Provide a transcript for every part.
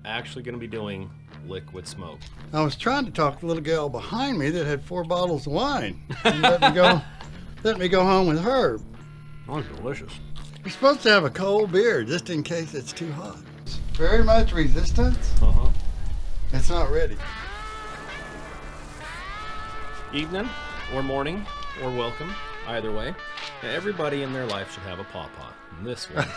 actually going to be doing liquid smoke. I was trying to talk to the little gal behind me that had 4 bottles of wine. And let me go home with her. Oh, it's delicious. You're supposed to have a cold beer just in case it's too hot. Very much resistance. Uh-huh. It's not ready. Evening or morning or welcome, either way. Everybody in their life should have a pawpaw. And this one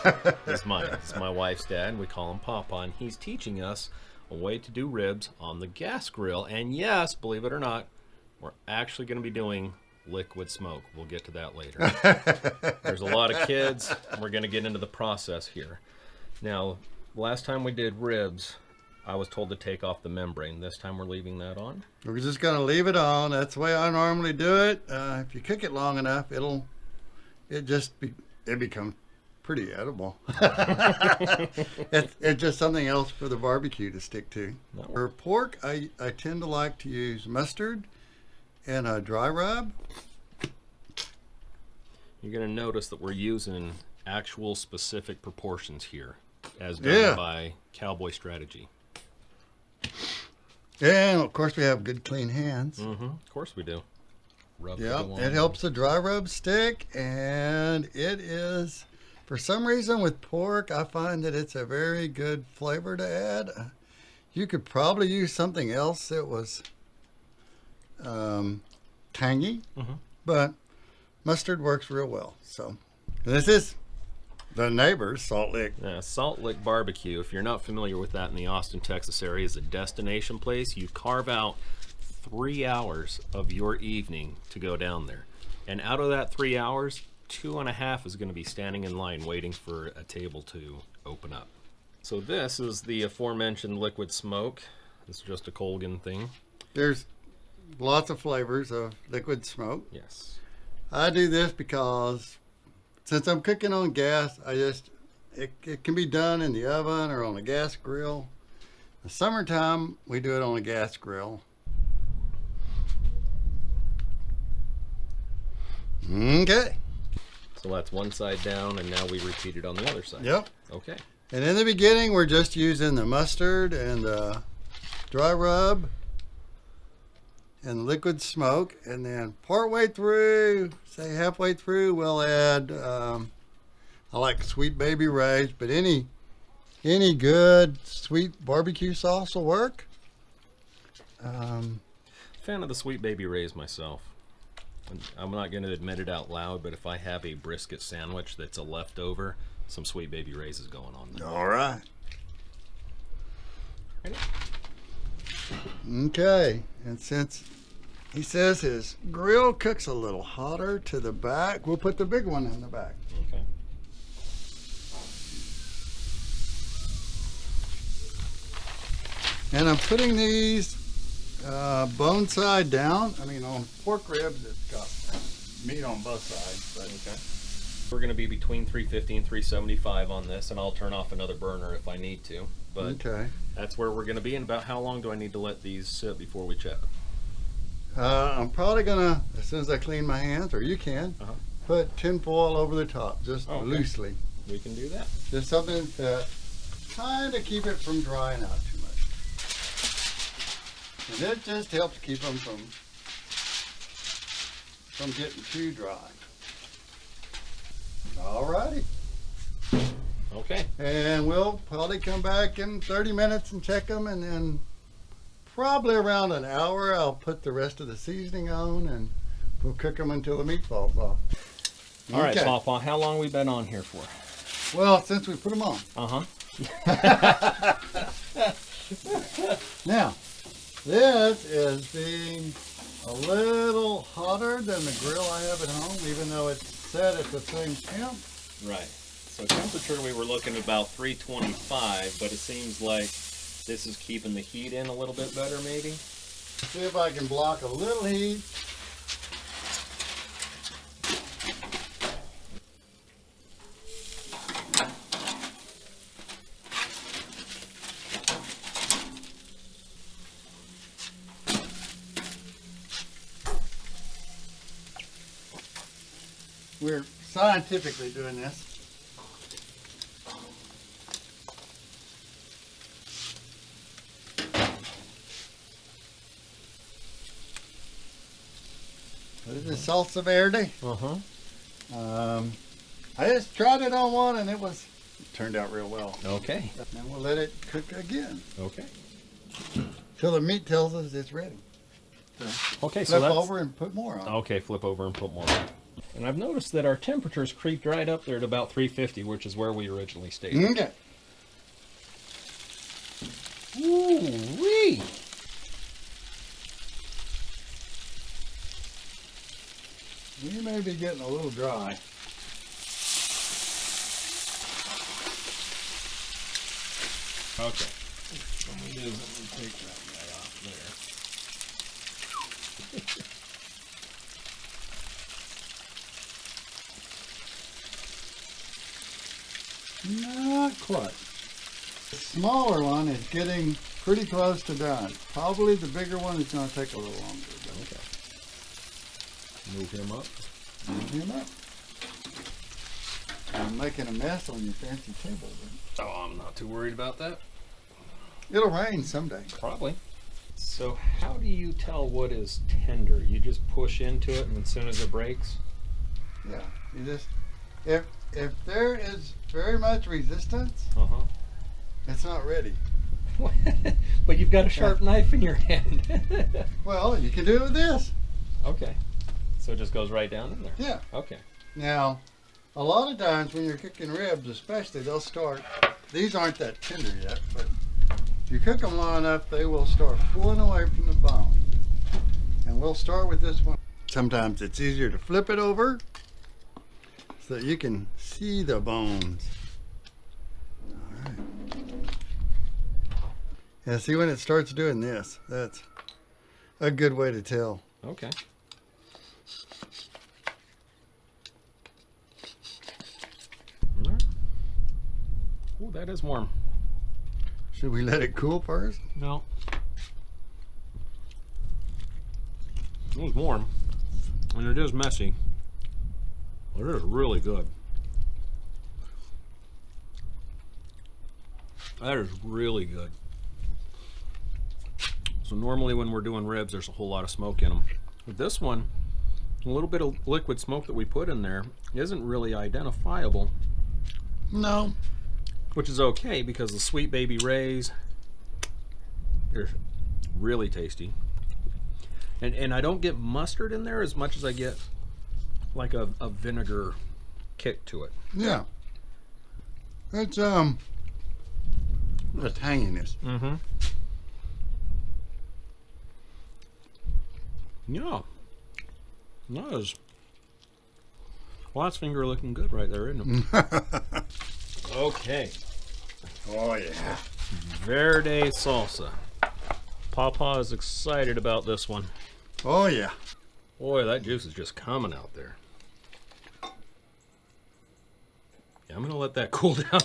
is mine. It's my wife's dad. We call him Pawpaw, and he's teaching us a way to do ribs on the gas grill. And yes, believe it or not, we're actually going to be doing liquid smoke. We'll get to that later. There's a lot of kids, and we're going to get into the process here. Now, last time we did ribs, I was told to take off the membrane. This time we're leaving that on. We're just going to leave it on. That's the way I normally do it. If you cook it long enough, it becomes pretty edible. It's just something else for the barbecue to stick to. No. For pork, I tend to like to use mustard and a dry rub. You're going to notice that we're using actual specific proportions here, as done by Cowboy Strategy. And of course we have good clean hands. Mm-hmm. Of course we do. Yeah, it helps the dry rub stick, and it is, for some reason with pork, I find that it's a very good flavor to add. You could probably use something else that was tangy, but mustard works real well. So this is the neighbor's Salt Lick. Salt Lick Barbecue, if you're not familiar with that in the Austin, Texas area, is a destination place. You carve out 3 hours of your evening to go down there. And out of that 3 hours, 2.5 is going to be standing in line waiting for a table to open up. So this is the aforementioned liquid smoke. This is just a Colgan thing. There's lots of flavors of liquid smoke. Yes. I do this because since I'm cooking on gas, it can be done in the oven or on a gas grill. In the summertime, we do it on a gas grill. Okay. So that's one side down, and now we repeat it on the other side. Yep. Okay. And in the beginning, we're just using the mustard and the dry rub and liquid smoke, and then partway through, say halfway through, we'll add I like Sweet Baby Ray's, but any good sweet barbecue sauce will work. Fan of the Sweet Baby Ray's myself. I'm not going to admit it out loud, but if I have a brisket sandwich that's a leftover, some Sweet Baby Ray's is going on there. All right. Okay, and since he says his grill cooks a little hotter to the back, we'll put the big one in the back. Okay. And I'm putting these bone side down. I mean, on pork ribs, it's got meat on both sides. But okay. We're going to be between 350 and 375 on this, and I'll turn off another burner if I need to. But okay. That's where we're going to be. And about how long do I need to let these sit before we check? I'm probably going to, as soon as I clean my hands, or you can, put tin foil over the top, just loosely. We can do that. Just something to kind of keep it from drying out too much. And it just helps keep them from getting too dry. Alrighty. Okay. And we'll probably come back in 30 minutes and check them, and then probably around an hour I'll put the rest of the seasoning on, and we'll cook them until the meat falls off. All right, Pawpaw, how long we been on here for? Well, since we put them on. Now, this is being a little hotter than the grill I have at home, even though it's set at the same temp. Right. So temperature, we were looking at about 325, but it seems like this is keeping the heat in a little bit better, maybe. See if I can block a little heat. We're scientifically doing this. salsa verde. I just tried it on one and it turned out real well. Okay. Now we'll let it cook again. Okay. Till the meat tells us it's ready. Okay, so Flip that's... over and put more on. Okay, flip over and put more on. And I've noticed that our temperatures creeped right up there at about 350, which is where we originally stayed. Okay. Ooh-wee! You may be getting a little dry. Okay. What we do is I'm going to take that guy off there. Not quite. The smaller one is getting pretty close to done. Probably the bigger one is going to take a little longer. Okay. Move him up. Move him up. I'm making a mess on your fancy table. Then. Oh, I'm not too worried about that. It'll rain someday. Probably. So how do you tell what is tender? You just push into it and as soon as it breaks? Yeah. You just if there is very much resistance, it's not ready. But you've got a sharp knife in your hand. Well, you can do it with this. Okay. So it just goes right down in there? Yeah. Okay. Now, a lot of times when you're cooking ribs, especially, they'll start, these aren't that tender yet, but if you cook them long enough, they will start pulling away from the bone. And we'll start with this one. Sometimes it's easier to flip it over so that you can see the bones. All right. Yeah, see when it starts doing this, that's a good way to tell. Okay. Oh, that is warm. Should we let it cool first? No. It was warm, and it is messy, but it is really good. That is really good. So normally when we're doing ribs, there's a whole lot of smoke in them. With this one, a little bit of liquid smoke that we put in there isn't really identifiable. No. Which is okay because the Sweet Baby Rays are really tasty. And I don't get mustard in there as much as I get like a vinegar kick to it. Yeah. It's the tanginess. Mm-hmm. Yeah. That is last finger looking good right there, isn't it? Okay. Oh yeah. Verde salsa. Papa is excited about this one. Oh yeah. Boy, that juice is just coming out there. Yeah, I'm gonna let that cool down.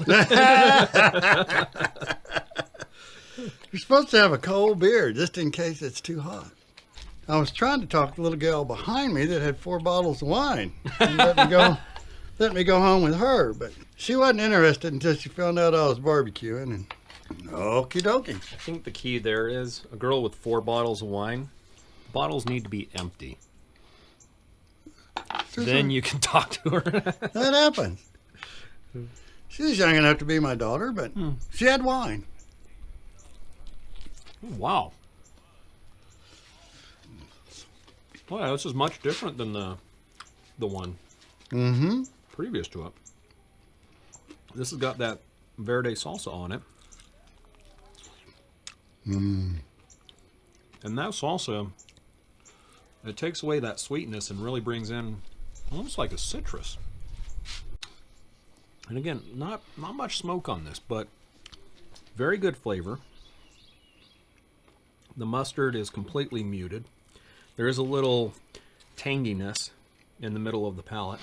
You're supposed to have a cold beer just in case it's too hot. I was trying to talk to the little girl behind me that had 4 bottles of wine and let me go home with her, but she wasn't interested until she found out I was barbecuing, and okie dokie. I think the key there is a girl with 4 bottles of wine. Bottles need to be empty. Then you can talk to her. That happens. She was young enough to be my daughter, but she had wine. Wow. Well, this is much different than the one previous to it. This has got that verde salsa on it. And that salsa, it takes away that sweetness and really brings in almost like a citrus. And again, not much smoke on this, but very good flavor. The mustard is completely muted. There is a little tanginess in the middle of the palate.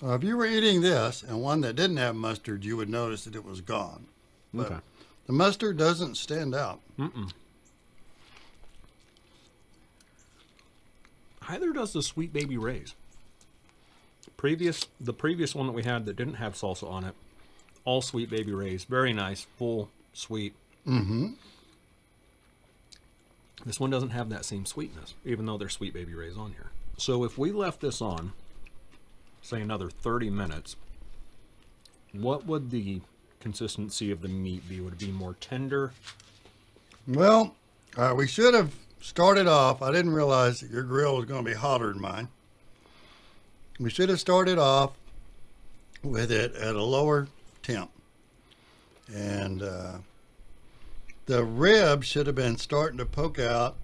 If you were eating this and one that didn't have mustard, you would notice that it was gone. But Okay. the mustard doesn't stand out. Either does the Sweet Baby Rays. The previous one that we had that didn't have salsa on it, all Sweet Baby Rays. Very nice, full, sweet. This one doesn't have that same sweetness, even though there's Sweet Baby Ray's on here. So if we left this on, say another 30 minutes, what would the consistency of the meat be? Would it be more tender? Well, we should have started off. I didn't realize that your grill was going to be hotter than mine. We should have started off with it at a lower temp. And the ribs should have been starting to poke out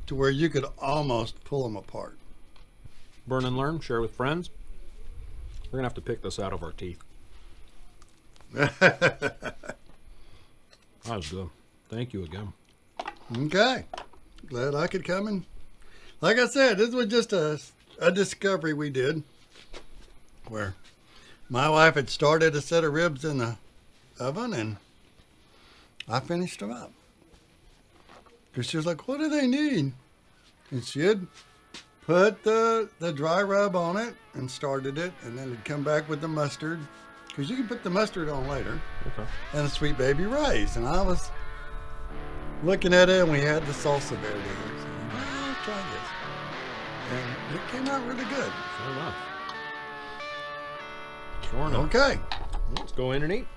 to where you could almost pull them apart. Burn and learn, share with friends. We're going to have to pick this out of our teeth. That was good. Thank you again. Okay. Glad I could come in. Like I said, this was just a discovery we did where my wife had started a set of ribs in the oven and I finished them up. Because she was like, what do they need? And she had put the dry rub on it and started it, and then it'd come back with the mustard. Because you can put the mustard on later. Okay. And the Sweet Baby Ray's. And I was looking at it, and we had the salsa there together. So, well, I'll try this. And it came out really good. Sure enough. Sure enough. Okay. Let's go in and eat.